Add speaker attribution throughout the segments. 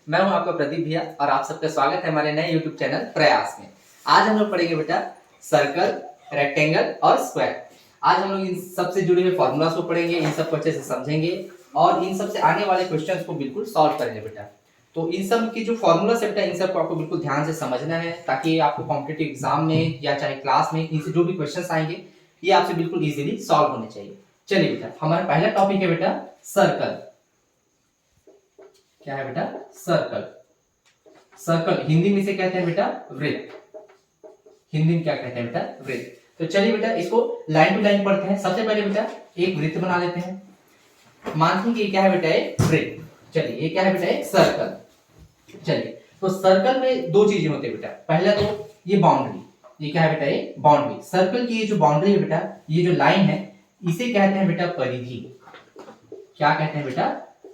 Speaker 1: मैं हूं आपका प्रदीप भैया और आप सबका स्वागत है हमारे नए YouTube चैनल प्रयास में। आज हम लोग पढ़ेंगे बेटा सर्कल, रेक्टेंगल और स्क्वायर। आज हम लोग इन सबसे जुड़े हुए फॉर्मूलास को पढ़ेंगे, इन सबको अच्छे से समझेंगे और इन सबसे आने वाले क्वेश्चंस को बिल्कुल सॉल्व करेंगे बेटा। तो इन सब की जो फॉर्मूलास है बेटा, इन सबको आपको बिल्कुल ध्यान से समझना है ताकि आपको कॉम्पिटिटिव एग्जाम में या चाहे क्लास में इनसे जो भी क्वेश्चंस आएंगे ये आपसे बिल्कुल इजीली सॉल्व होने चाहिए। चलिए बेटा, हमारा पहला टॉपिक है बेटा सर्कल। क्या है बेटा? सर्कल। सर्कल हिंदी में से कहते हैं बेटा वृत्त। हिंदी में क्या कहते हैं बेटा? वृत्त। तो चलिए बेटा इसको लाइन टू लाइन पढ़ते हैं। सबसे पहले बेटा एक वृत्त बना लेते हैं। मानते हैं कि ये क्या है बेटा? एक वृत्त। चलिए ये क्या है बेटा? एक सर्कल। चलिए तो सर्कल में दो चीजें होती है बेटा। पहला तो ये बाउंड्री, ये क्या है बेटा? ये बाउंड्री। सर्कल की ये जो बाउंड्री है बेटा, ये जो लाइन है इसे कहते हैं बेटा परिधि। क्या कहते हैं बेटा?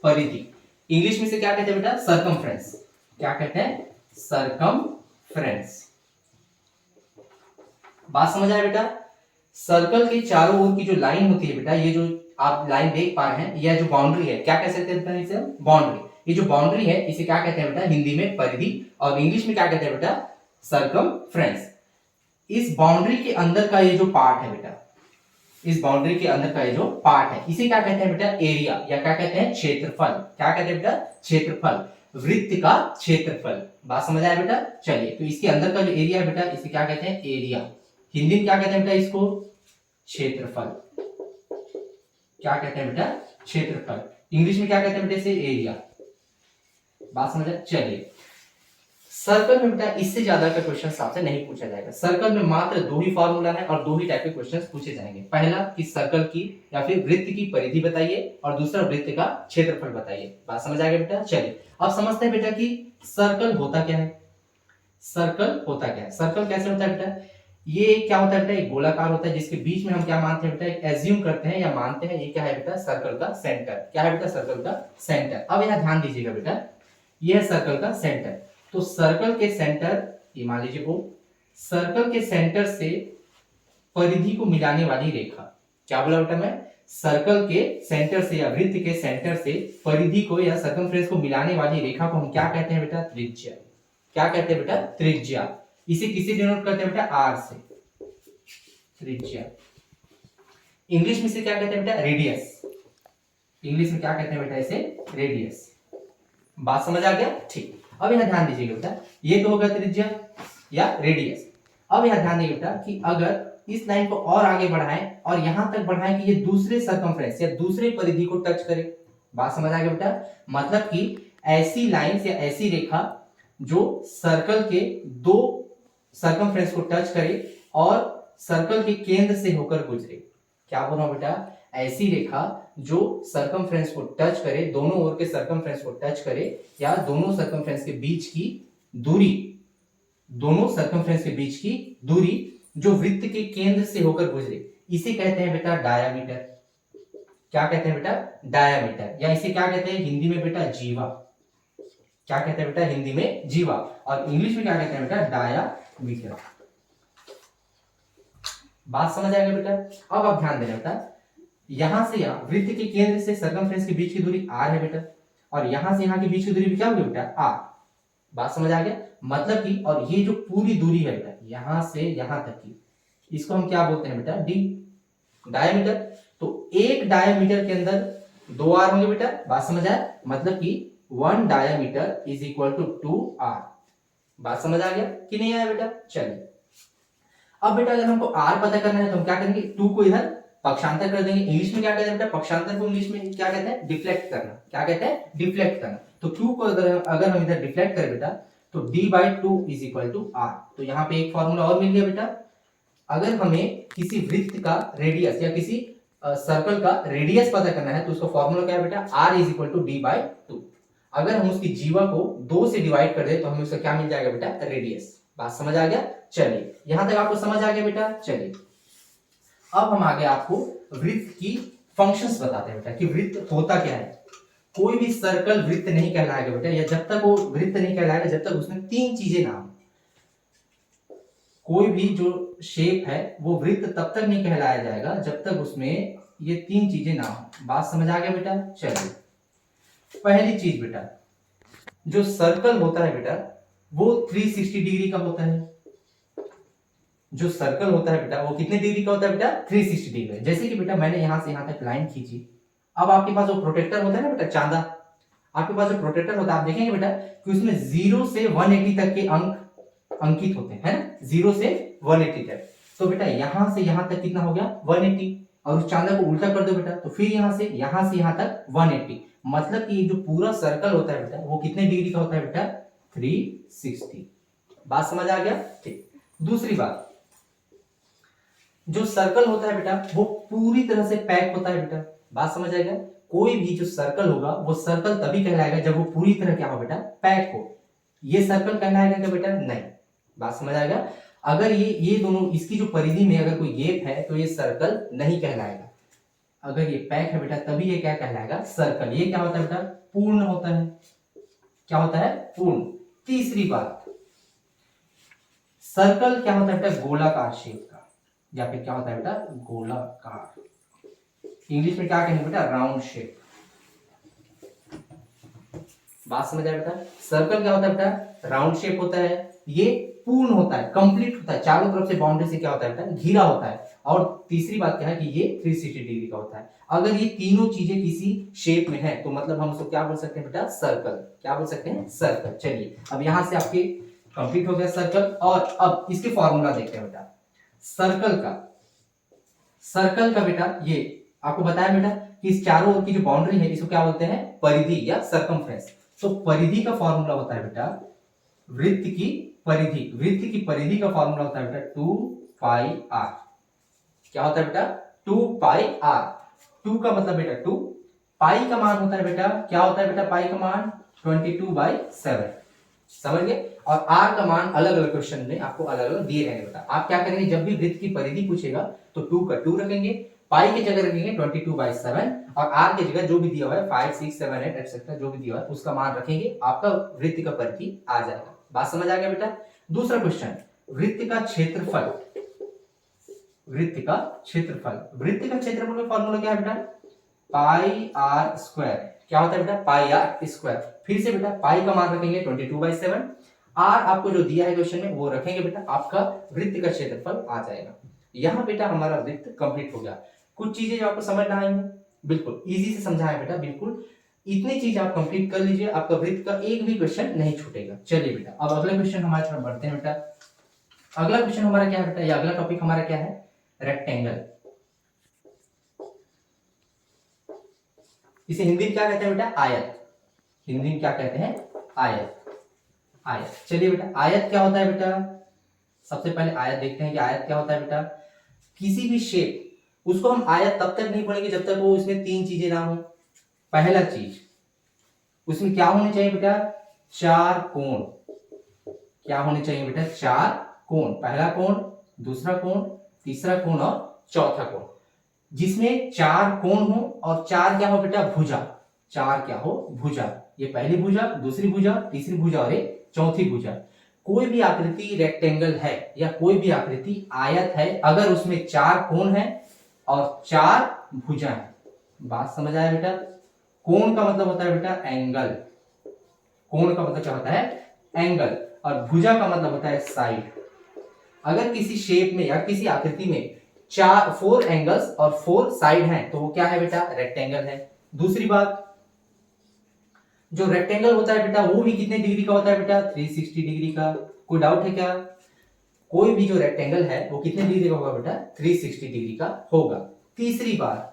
Speaker 1: परिधि। इंग्लिश में से क्या कहते हैं बेटा? सर्कमफ्रेंस। क्या कहते हैं? सर्कमफ्रेंस। बात समझ आया बेटा? सर्कल के चारों ओर की जो लाइन होती है बेटा, ये जो आप लाइन देख पा रहे हैं, यह जो बाउंड्री है क्या कह सकते हैं इसे? बाउंड्री। ये जो बाउंड्री है इसे क्या कहते हैं बेटा? हिंदी में परिधि और इंग्लिश में क्या कहते हैं बेटा? सर्कमफ्रेंस। इस बाउंड्री के अंदर का ये जो पार्ट है बेटा, इस बाउंड्री के अंदर का ये जो पार्ट है इसे क्या कहते हैं बेटा? एरिया या क्या कहते हैं? क्षेत्रफल। क्या कहते हैं बेटा? क्षेत्रफल। वृत्त का क्षेत्रफल। बात समझ आया बेटा? चलिए तो इसके अंदर का जो एरिया है बेटा इसे क्या कहते हैं? एरिया। हिंदी में क्या कहते हैं बेटा इसको? क्षेत्रफल। क्या कहते हैं बेटा? क्षेत्रफल। इंग्लिश में क्या कहते हैं बेटा इसे? एरिया। बात समझ आया? चलिए सर्कल में बेटा इससे ज्यादा का क्वेश्चन आपसे नहीं पूछा जाएगा। सर्कल में मात्र दो ही फॉर्मूला है और दो ही टाइप के क्वेश्चंस पूछे जाएंगे। पहला कि सर्कल की या फिर वृत्त की परिधि बताइए और दूसरा वृत्त का क्षेत्रफल बताइए। बात समझ आ गया बेटा? चलिए अब समझते हैं बेटा कि सर्कल होता क्या है। सर्कल होता क्या है? सर्कल कैसे होता है बेटा? ये क्या होता है बेटा? एक गोलाकार होता है जिसके बीच में हम क्या मानते हैं बेटा? एज्यूम करते हैं या मानते हैं ये क्या है बेटा? सर्कल का सेंटर। क्या है बेटा? सर्कल का सेंटर। अब यहां ध्यान दीजिएगा बेटा, यह है सर्कल का सेंटर। तो सर्कल के सेंटर, ये मान लीजिए वो सर्कल के सेंटर से परिधि को मिलाने वाली रेखा। क्या बोला बेटा मैं? सर्कल के सेंटर से या वृत्त के सेंटर से परिधि को या सर्कमफ्रेंस को मिलाने वाली रेखा को हम क्या कहते हैं बेटा? त्रिज्या। क्या कहते हैं बेटा? त्रिज्या। इसे किसे डिनोट करते हैं बेटा? आर से। त्रिज्या। इंग्लिश में से क्या कहते हैं बेटा? रेडियस। इंग्लिश में क्या कहते हैं बेटा इसे? रेडियस। बात समझ आ गया? ठीक। अब यहां ध्यान दीजिएगा बेटा, ये तो होगा त्रिज्या या रेडियस। अब यहां ध्यान दीजिएगा बेटा कि अगर इस लाइन को और आगे बढ़ाएं और यहां तक बढ़ाएं कि ये दूसरे सर्कमफ्रेंस या दूसरे परिधि को टच करे। बात समझ आ गया बेटा? मतलब कि ऐसी लाइन या ऐसी रेखा जो सर्कल के दो सर्कमफ्रेंस को टच करे और सर्कल के केंद्र से होकर गुजरे। क्या बोल रहा हूं बेटा? ऐसी रेखा जो सर्कमफ्रेंस को टच करे, दोनों ओर के सर्कमफ्रेंस को टच करे या दोनों सर्कमफ्रेंस के बीच की दूरी, दोनों सर्कमफ्रेंस के बीच की दूरी जो वृत्त के केंद्र से होकर गुजरे, इसे कहते हैं बेटा डायामीटर। क्या कहते हैं बेटा? डायामीटर। या इसे क्या कहते हैं हिंदी में बेटा? जीवा। क्या कहते हैं बेटा? हिंदी में जीवा। और इंग्लिश में क्या कहते हैं बेटा? डायामीटर। बात समझ आएगा बेटा? अब आप ध्यान देना बेटा, यहां से यहां वृत्त के केंद्र से सर्कमफ्रेंस के बीच की दूरी r है बेटा, और यहां से यहां के बीच की दूरी भी क्या होगी बेटा? r। बात समझ आ गया? मतलब कि और ये जो पूरी दूरी है बेटा यहां से यहां तक की, इसको हम क्या बोलते हैं बेटा? d, diameter. तो एक डायमीटर के अंदर दो r होंगे बेटा। बात समझ आया? मतलब कि 1 diameter is equal to 2r। बात समझ आ गया कि नहीं आया बेटा? चलिए अब बेटा अगर हमको r पता करना है तो हम क्या करेंगे? 2 को इधर पक्षांतर कर देंगे। इंग्लिश में क्या कहते हैं बेटा? पक्षांतर को इंग्लिश में क्या कहते हैं? डिफ्लेक्ट करना। क्या कहते हैं? डिफ्लेक्ट करना। तो 2 को अगर हम इधर डिफ्लेक्ट करें बेटा तो d/2 is equal to r। तो यहाँ पे एक फॉर्मूला और मिल गया बेटा। अगर हमें किसी वृत्त का रेडियस या किसी सर्कल का रेडियस पता करना है तो उसका फॉर्मूला क्या है बेटा? r is equal to d/2। अगर हम उसकी जीवा को 2 से डिवाइड कर दे तो हमें उसका क्या मिल जाएगा बेटा? रेडियस। बात समझ आ गया? चलिए यहां तक आपको समझ आ गया बेटा? चलिए अब हम आगे आपको वृत्त की फंक्शंस बताते हैं बेटा कि वृत्त होता क्या है। कोई भी सर्कल वृत्त नहीं कहलाएगा बेटा, या जब तक वो वृत्त नहीं कहलाएगा जब तक उसमें तीन चीजें ना हो। कोई भी जो शेप है वो वृत्त तब तक नहीं कहलाया जाएगा जब तक उसमें ये तीन चीजें ना हो। बात समझ आ गया बेटा? चलिए पहली चीज बेटा, जो सर्कल होता है बेटा वो 360 डिग्री का होता है। जो सर्कल होता है बेटा वो कितने डिग्री का होता है बेटा 360 डिग्री। जैसे कि बेटा मैंने यहां से यहां तक लाइन खींची, अब आपके पास जो प्रोटेक्टर होता है ना बेटा चांदा, आपके पास जो प्रोटेक्टर होता है आप देखेंगे बेटा कि उसमें 0 से 180 तक के अंक अंकित होते हैं, है ना, 0 से 180 तक। तो बेटा यहां से यहां तक कितना हो गया 180, और उस चांदा को उल्टा कर दो बेटा तो फिर यहां से यहां तक 180। मतलब कि जो पूरा सर्कल होता है बेटा वो कितने डिग्री का होता है बेटा 360। बात समझ आ गया? ठीक। दूसरी बात, जो सर्कल होता है बेटा वो पूरी तरह से पैक होता है बेटा। बात समझ आएगा? कोई भी जो सर्कल होगा वो सर्कल तभी कहलाएगा जब वो पूरी तरह क्या हो बेटा पैक हो। ये सर्कल कहलाएगा क्या बेटा? नहीं। बात समझ आएगा? अगर ये दोनों इसकी जो परिधि में अगर कोई गैप है तो ये सर्कल नहीं कहलाएगा। अगर ये पैक है बेटा तभी ये क्या कहलाएगा सर्कल। ये क्या होता है बेटा पूर्ण होता है। क्या होता है? पूर्ण। तीसरी बात, सर्कल क्या होता है बेटा गोलाकार शेप का, या फिर क्या होता है बेटा गोलाकार। इंग्लिश में क्या कहेंगे बेटा राउंड शेप। बात समझ आया बेटा? सर्कल क्या होता है बेटा राउंड शेप होता है, ये पूर्ण होता है, कंप्लीट होता है, चारों तरफ से बाउंड्री से क्या होता है बेटा घिरा होता है। और तीसरी बात क्या है कि ये 360 डिग्री का होता है। अगर ये तीनों चीजें किसी शेप में है तो मतलब हम उसको क्या बोल सकते हैं बेटा सर्कल। क्या बोल सकते हैं? सर्कल। चलिए अब यहां से आपके कंप्लीट हो गया सर्कल, और अब इसके फॉर्मूला देखते हैं बेटा। सर्कल का बेटा ये आपको बताया बेटा कि इस चारों ओर की जो बाउंड्री है इसको क्या बोलते हैं परिधि या सर्कमफ्रेंस। तो परिधि का फॉर्मूला होता है बेटा वृत्त की परिधि। वृत्त की परिधि का फॉर्मूला होता है बेटा 2 पाई r। क्या होता है बेटा 2 पाई r। 2 का मतलब बेटा 2, पाई का मान होता है बेटा क्या होता है बेटा पाई का मान 22/7। समझ गए? और r का मान अलग अलग क्वेश्चन में आपको अलग अलग दिए रहेंगे बेटा। आप क्या करेंगे जब भी वृत्त की परिधि पूछेगा तो 2 का 2 रखेंगे, पाई की जगह रखेंगे 22/7, और r की जगह जो भी दिया हुआ है 5 6 7 8 एक्सेट्रा जो भी दिया हुआ है उसका मान रखेंगे, आपका वृत्त का परिधि आ जाएगा। बात समझ आ गया बेटा? दूसरा क्वेश्चन, वृत्त का क्षेत्रफल। वृत्त का क्षेत्रफल, वृत्त का क्षेत्रफल का फॉर्मूला क्या है बेटा पाई आर स्क्वायर। क्या होता है बेटा पाई आर स्क्वायर। फिर से बेटा पाई का मान रखेंगे 22/7, आर आपको जो दिया है क्वेश्चन में वो रखेंगे बेटा, आपका वृत्त का क्षेत्रफल आ जाएगा। यहां बेटा हमारा वृत्त कंप्लीट हो गया। कुछ चीजें जो आपको समझ ना आएंगी बिल्कुल इजी से समझाया बेटा, बिल्कुल इतनी चीज आप कंप्लीट कर लीजिए, आपका वृत्त का एक भी क्वेश्चन नहीं छूटेगा। चलिए बेटा अब अगला क्वेश्चन हमारे तरफ बढ़ते हैं बेटा। अगला क्वेश्चन हमारा क्या है बेटा, या अगला टॉपिक हमारा क्या है रेक्टेंगल। इसे हिंदी में क्या कहते हैं बेटा आयत। हिंदी में क्या कहते हैं आयत। आयत। चलिए बेटा आयत क्या होता है बेटा, सबसे पहले आयत देखते हैं कि आयत क्या होता है बेटा। किसी भी शेप उसको हम आयत तब तक नहीं पढ़ेंगे जब तक वो उसमें तीन चीजें ना हो। पहला चीज उसमें क्या होने चाहिए बेटा चार कोण। क्या होने चाहिए बेटा चार कोण। पहला कोण, दूसरा कोण, तीसरा कोण और चौथा कोण, जिसमें चार कोण हो और चार क्या हो बेटा भुजा। चार क्या हो भुजा। ये पहली भुजा, दूसरी भुजा, तीसरी भुजा और एक चौथी भुजा। कोई भी आकृति रेक्टेंगल है या कोई भी आकृति आयत है अगर उसमें चार कोण है और चार भुजा है। बात समझ आया बेटा? कोण का मतलब होता है बेटा एंगल। कोण का मतलब क्या होता है एंगल, और भुजा का मतलब होता है साइड। अगर किसी शेप में या किसी आकृति में चार 4 एंगल्स और 4 साइड हैं तो वो क्या है बेटा रेक्टेंगल है। दूसरी बात, जो रेक्टेंगल होता है बेटा वो भी कितने डिग्री का होता है बेटा 360 डिग्री का। कोई डाउट है क्या? कोई भी जो रेक्टेंगल है वो कितने डिग्री का होगा बेटा 360 डिग्री का होगा। तीसरी बात,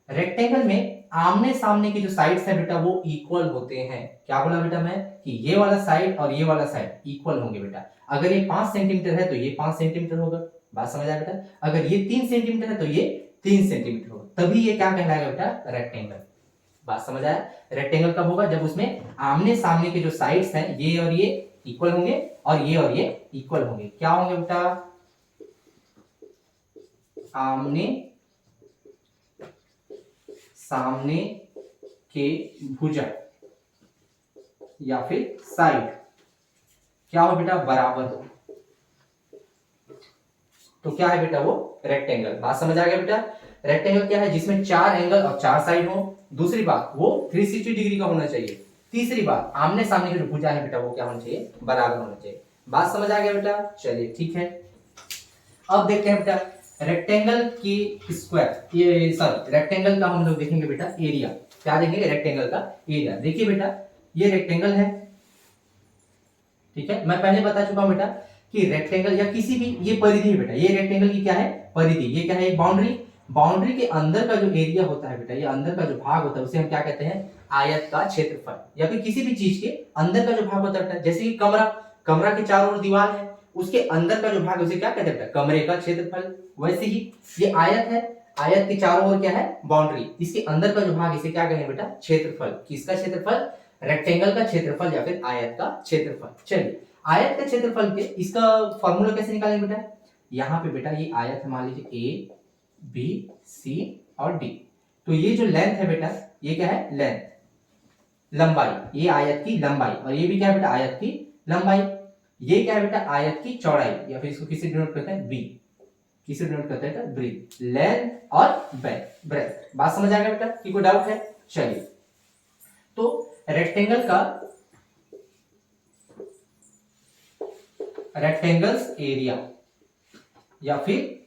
Speaker 1: रेक्टेंगल में आमने सामने की जो साइड्स है बेटा वो इक्वल होते हैं। क्या बोला बेटा मैं कि ये वाला साइड और ये वाला साइड इक्वल होंगे बेटा। अगर ये 5 सेंटीमीटर है तो ये 5 सेंटीमीटर होगा। बात समझ आया बेटा? अगर ये 3 सेंटीमीटर है तो ये 3 सेंटीमीटर होगा, तभी ये क्या कहलाएगा बेटा रेक्टेंगल। बात समझ आया? रेक्टेंगल कब होगा जब उसमें आमने सामने के जो साइड्स हैं ये और ये इक्वल होंगे और ये इक्वल होंगे। क्या होंगे बेटा आमने सामने के भुजा या फिर साइड क्या हो बेटा बराबर हो, तो क्या है बेटा वो रेक्टेंगल। बात समझ आ गया बेटा? रेक्टेंगल क्या है जिसमें चार एंगल और चार साइड हो। दूसरी बात वो 360 डिग्री का होना चाहिए। तीसरी बात, आमने सामने की जो भुजा है बेटा वो क्या होना चाहिए, बराबर होना चाहिए। बात समझ आ गया बेटा, चलिए ठीक है। अब देखते हैं बेटा रेक्टेंगल की स्क्वायर, ये सॉरी रेक्टेंगल का हम लोग देखेंगे बेटा एरिया। क्या देखेंगे, रेक्टेंगल का एरिया। देखिए बेटा ये रेक्टेंगल है, ठीक है। मैं पहले बता चुका हूं बेटा कि रेक्टेंगल या किसी भी, ये परिधि है बेटा, ये रेक्टेंगल की क्या है, परिधि। ये क्या है, एक बाउंड्री। बाउंड्री के अंदर का जो एरिया होता है बेटा, ये अंदर का जो भाग होता है उसे हम क्या कहते हैं, आयत का क्षेत्रफल। या फिर किसी भी चीज के अंदर का जो भाग होता है, जैसे कि कमरा, कमरा के चारों ओर दीवार है, उसके अंदर का जो भाग उसे क्या कहते हैं, कमरे का क्षेत्रफल। वैसे ही ये आयत है, आयत के चारों ओर क्या है, बाउंड्री, इसके अंदर का जो भाग इसे क्या कहेंगे बेटा, क्षेत्रफल। किसका क्षेत्रफल, रेक्टेंगल का क्षेत्रफल या फिर आयत का क्षेत्रफल। चलिए आयत का क्षेत्रफल के इसका फॉर्मूला कैसे निकालेंगे बेटा, यहाँ पे बेटा ये आयत है, मान लीजिए ए बी सी और डी। तो ये जो लेंथ है बेटा, ये क्या है, लेंथ, लंबाई, ये आयत की लंबाई, और ये भी क्या है बेटा, आयत की लंबाई। ये क्या है बेटा, आयत की चौड़ाई, या फिर इसको किसे डिनोट करते हैं, बी, किसे डिनोट करते हैं, ब्रीथ, लेंथ और ब्रेथ। बात समझ आ गया बेटा, कि कोई डाउट है। चलिए तो रेक्टेंगल का, रेक्टेंगल्स एरिया या फिर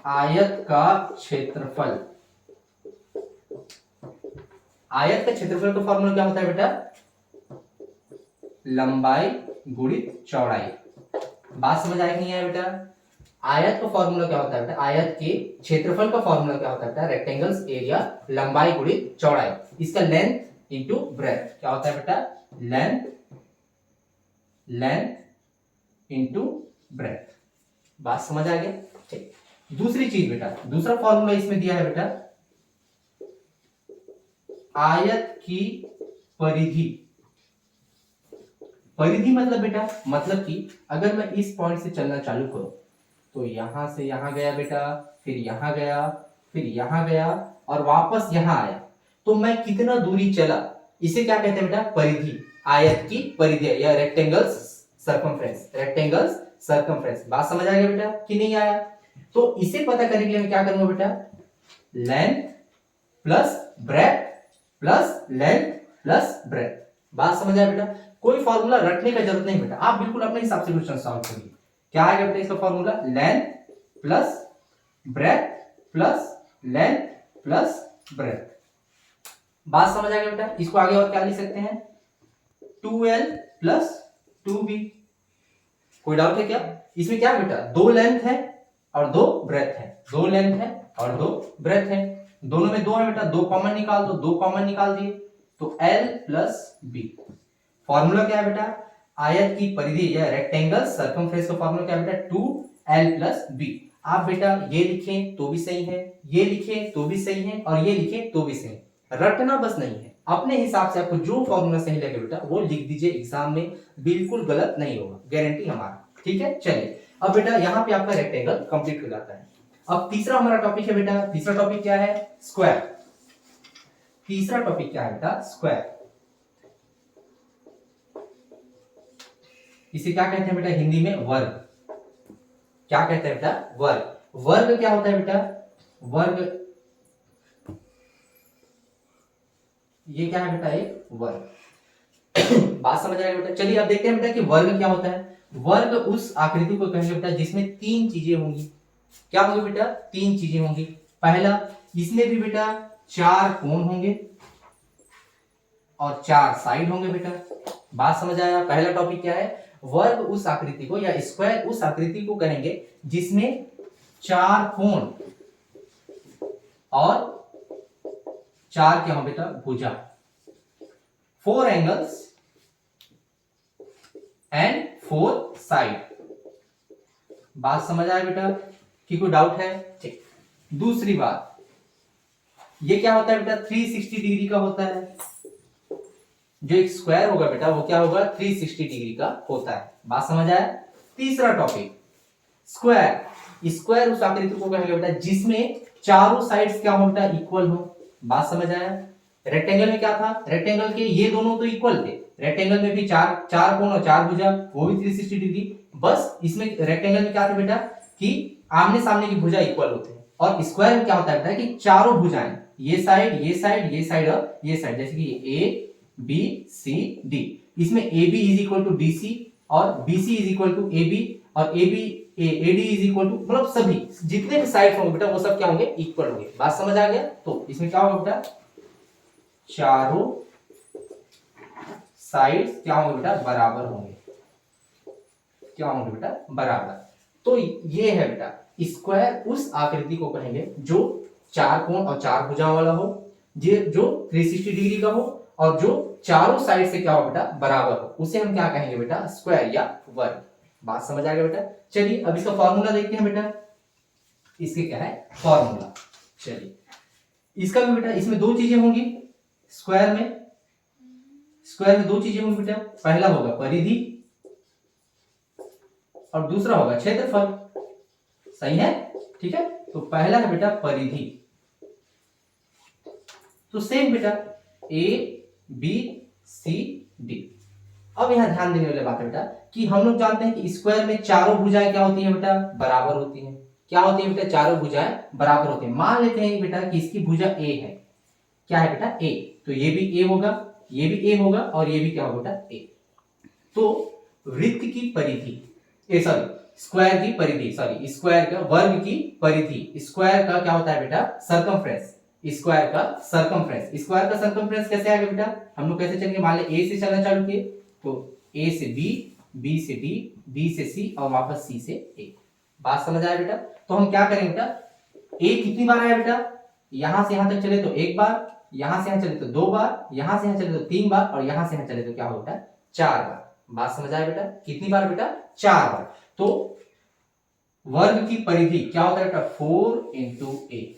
Speaker 1: आयत का क्षेत्रफल, आयत का क्षेत्रफल का फॉर्मूला क्या होता है बेटा, लंबाई गुणित चौड़ाई। बात समझ आएगी नहीं आया बेटा, आयत का फॉर्मूला क्या होता है बेटा, आयत के क्षेत्रफल का फॉर्मूला क्या होता है बेटा, रेक्टेंगल्स एरिया लंबाई गुणित चौड़ाई। इसका लेंथ इंटू ब्रेथ क्या होता है बेटा, लेंथ इंटू ब्रेथ। बात समझ आ गया, ठीक। दूसरी चीज बेटा, दूसरा फॉर्मूला इसमें दिया है बेटा, आयत की परिधि। परिधि मतलब बेटा, मतलब कि अगर मैं इस पॉइंट से चलना चालू करूं तो यहां से यहां गया बेटा, फिर यहां गया, फिर यहां गया और वापस यहां आया, तो मैं कितना दूरी चला, इसे क्या कहते हैं बेटा, परिधि। आयत की परिधि या रेक्टेंगल्स सर्कमफ्रेंस, रेक्टेंगल्स सर्कमफ्रेंस। बात समझ आ गया बेटा कि नहीं आया। तो इसे पता करने के लिए मैं क्या करूंगा बेटा, length plus breadth plus length plus breadth. बात समझ आया बेटा, कोई फॉर्मूला रटने का जरूरत नहीं बेटा, आप बिल्कुल अपने हिसाब से क्वेश्चन सॉल्व करिए। क्या आएगा बेटा इसका formula, length plus breadth plus length plus breadth. बात समझ आ गया बेटा। इसको आगे और क्या लिख सकते हैं, 2l प्लस 2b। कोई डाउट है क्या इसमें, क्या बेटा, दो लेंथ है और दो ब्रेथ है, दो लेंथ है और दो ब्रेथ है, दोनों में दो है बेटा, दो कॉमन निकाल दो, दो कॉमन निकाल दिए तो l प्लस b। फॉर्मूला क्या है बेटा, आयत की परिधि या रेक्टेंगल सर्कमफ्रेंस का फॉर्मूला क्या है बेटा, 2l प्लस b। आप बेटा ये लिखें तो भी सही है, ये लिखें तो भी सही है, और ये लिखें तो भी सही है, रटना बस नहीं है। अपने हिसाब से आपको जो फॉर्मूला सही लगे बेटा वो लिख दीजिए, एग्जाम में बिल्कुल गलत नहीं होगा, गारंटी हमारा, ठीक है। चलिए अब बेटा यहाँ पे आपका रेक्टेंगल कंप्लीट हो जाता है। अब तीसरा हमारा टॉपिक है बेटा, तीसरा टॉपिक क्या है, स्क्वायर। तीसरा टॉपिक क्या है बेटा, स्क्वायर। इसे क्या कहते हैं बेटा हिंदी में, वर्ग। क्या कहते हैं बेटा, वर्ग। वर्ग क्या होता है बेटा, वर्ग, ये क्या है बेटा, एक वर्ग। बात समझ आएगा बेटा। चलिए अब देखते हैं बेटा कि वर्ग क्या होता है। वर्ग उस आकृति को कहेंगे बेटा जिसमें तीन चीजें होंगी। क्या होंगी बेटा, तीन चीजें होंगी। पहला, इसमें भी बेटा चार कोण होंगे और चार साइड होंगे बेटा। बात समझ आया। पहला टॉपिक क्या है, वर्ग उस आकृति को या स्क्वायर उस आकृति को कहेंगे जिसमें चार कोण और चार क्या हो बेटा, भुजा, 4 एंगल्स एंड 4 साइड। बात समझ आया बेटा कि कोई डाउट है, ठीक। दूसरी बात, ये क्या होता है बेटा, 360 डिग्री का होता है। जो एक स्क्वायर होगा बेटा वो क्या होगा, 360 डिग्री का होता है। बात समझ आया। तीसरा टॉपिक, स्क्वायर। स्क्वायर उस आकृति को कहेंगे बेटा जिसमें चारों साइड्स क्या हो बेटा, इक्वल हो। बात समझ आया। रेक्टेंगल में क्या था, रेक्टेंगल के ये दोनों तो इक्वल थे, रेक्टेंगल में भी चार चार कोण और चार भुजा, वो भी 360 डिग्री। बस इसमें रेक्टेंगल में क्या था बेटा कि आमने सामने की भुजा इक्वल होते हैं, और स्क्वायर में क्या होता है बेटा कि चारों भुजाएं ये साइड, ये साइड, ये साइड और ये साइड, जैसे कि ए बी सी डी, इसमें A B is equal to D C और B C is equal to A B और A B A D is equal to, मतलब सभी जितने भी साइड होंगे बेटा वो सब क्या होंगे, इक्वल होंगे। बात समझ आ गया? तो इसमें क्या होगा बेटा, चारों साइड्स क्या होंगे बेटा, बराबर होंगे। क्या होंगे बेटा, बराबर। तो ये है बेटा स्क्वायर, उस आकृति को कहेंगे जो चार कोण और चार भुजाओं वाला हो, जो 360 डिग्री का हो और जो चारों साइड से क्या हो बेटा, बराबर हो, उसे हम क्या कहेंगे बेटा, स्क्वायर या वर्ग। बात समझ आ गया बेटा? चलिए अब इसका फॉर्मूला देखते हैं बेटा। इसके क्या है फॉर्मूला, चलिए इसका भी बेटा, इसमें दो चीजें होंगी स्क्वायर में, दो चीजें होंगी बेटा, पहला होगा परिधि और दूसरा होगा क्षेत्रफल। सही है? ठीक है, तो पहला है बेटा परिधि, तो सेम बेटा ए बी सी डी। अब यहां ध्यान देने वाली बात है बेटा कि हम लोग जानते हैं कि स्क्वायर में चारों भुजाएं क्या होती हैं बेटा, बराबर होती हैं। क्या होती है बेटा, चारों भुजाएं बराबर होती हैं। मान लेते हैं बेटा कि इसकी भुजा ए है, क्या है बेटा, ए, तो ये भी ए होगा, ये भी ए होगा और ये भी क्या होगा बेटा, ए। तो वृत्त की परिधि, स्क्वायर की परिधि, स्क्वायर का वर्ग की परिधि, स्क्वायर का क्या होता है बेटा, सर्कमफ्रेंस, स्क्वायर का सर्कमफ्रेंस। स्क्वायर का सर्कमफ्रेंस कैसे आएगा बेटा, हम लोग कैसे चलेंगे, मान ले ए से चलना चालू किए तो ए से बी, बी से डी, डी से सी और वापस सी से ए। बात समझ आया बेटा? तो हम क्या करेंगे बेटा, ए कितनी बार आया बेटा, यहां से यहां तक चले तो एक बार, यहां से यहां चले तो दो बार, यहां से यहां चले तो तीन बार और यहां से यहां चले तो क्या होता है, चार बार। बात समझ आया बेटा? कितनी बार बेटा, चार बार। तो वर्ग की परिधि क्या होता है बेटा, 4 इंटू ए,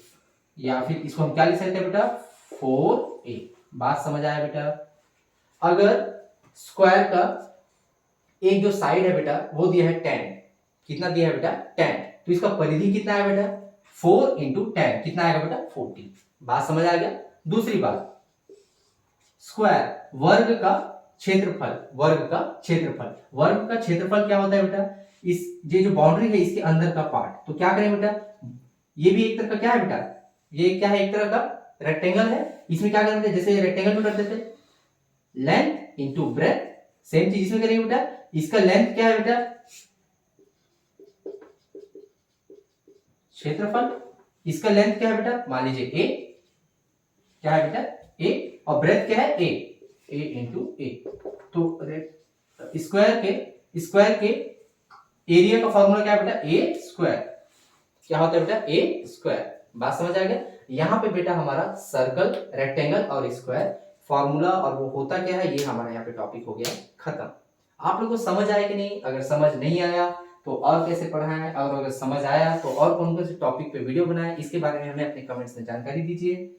Speaker 1: या फिर इसको हम क्या लिख सकते हैं बेटा, 4a। बात समझ आया बेटा? अगर स्क्वायर का एक जो साइड है बेटा वो दिया है 10, कितना दिया है बेटा, 10, तो इसका परिधि कितना है बेटा, 4 इंटू 10, कितना आएगा बेटा, 40। बात समझ आ गया? दूसरी बात, स्क्वायर वर्ग का क्षेत्रफल, वर्ग का क्षेत्रफल क्या होता है बेटा, इस ये जो बाउंड्री है इसके अंदर का पार्ट, तो क्या करें बेटा, ये भी एक तरह का क्या है बेटा, ये क्या है, एक तरह का रेक्टेंगल है, इसमें क्या करेंगे जैसे रेक्टेंगल में करते थे, लेंथ इंटू ब्रेथ, सेम चीज इसमें करेंगे बेटा। इसका लेंथ क्या है बेटा, क्षेत्रफल, इसका लेंथ क्या है बेटा, मान लीजिए ए, क्या है बेटा, ए, और ब्रेथ क्या है, ए इंटू ए। तो स्क्वायर के एरिया का फॉर्मूला क्या है बेटा, ए स्क्वायर, क्या होता है बेटा, ए स्क्वायर। बात समझ आ गया? यहाँ पे बेटा हमारा सर्कल, रेक्टेंगल और स्क्वायर फॉर्मूला और वो होता क्या है, ये हमारा यहाँ पे टॉपिक हो गया खत्म। आप लोगों को समझ आया कि नहीं? अगर समझ नहीं आया तो और कैसे पढ़ाएं, और अगर समझ आया तो और कौन कौन से टॉपिक पे वीडियो बनाएं, इसके बारे में हमें अपने कमेंट्स में जानकारी दीजिए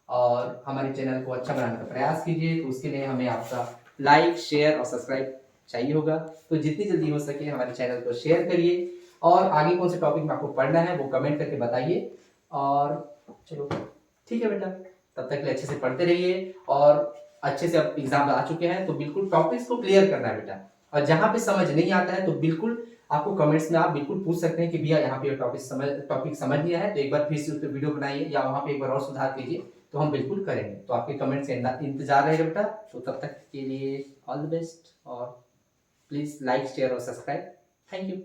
Speaker 1: और हमारे चैनल को अच्छा बनाने का प्रयास कीजिए। तो उसके लिए हमें आपका लाइक, शेयर और सब्सक्राइब चाहिए होगा, तो जितनी जल्दी हो सके हमारे चैनल को शेयर करिए और आगे कौन से टॉपिक में आपको पढ़ना है वो कमेंट करके बताइए। और चलो ठीक है बेटा, तब तक के लिए अच्छे से पढ़ते रहिए और अच्छे से अब एग्जाम आ चुके हैं तो बिल्कुल टॉपिक्स को क्लियर करना है बेटा। और जहां पे समझ नहीं आता है तो बिल्कुल आपको कमेंट्स में आप बिल्कुल पूछ सकते हैं कि भैया यहाँ पे टॉपिक समझ नहीं आया है तो एक बार फिर से उस पर वीडियो बनाइए या वहां पे एक बार और सुधार कीजिए, तो हम बिल्कुल करेंगे। तो आपके कमेंट्स से इंतजार रहेगा बेटा। तो तब तक के लिए ऑल द बेस्ट और प्लीज लाइक, शेयर और सब्सक्राइब। Thank you.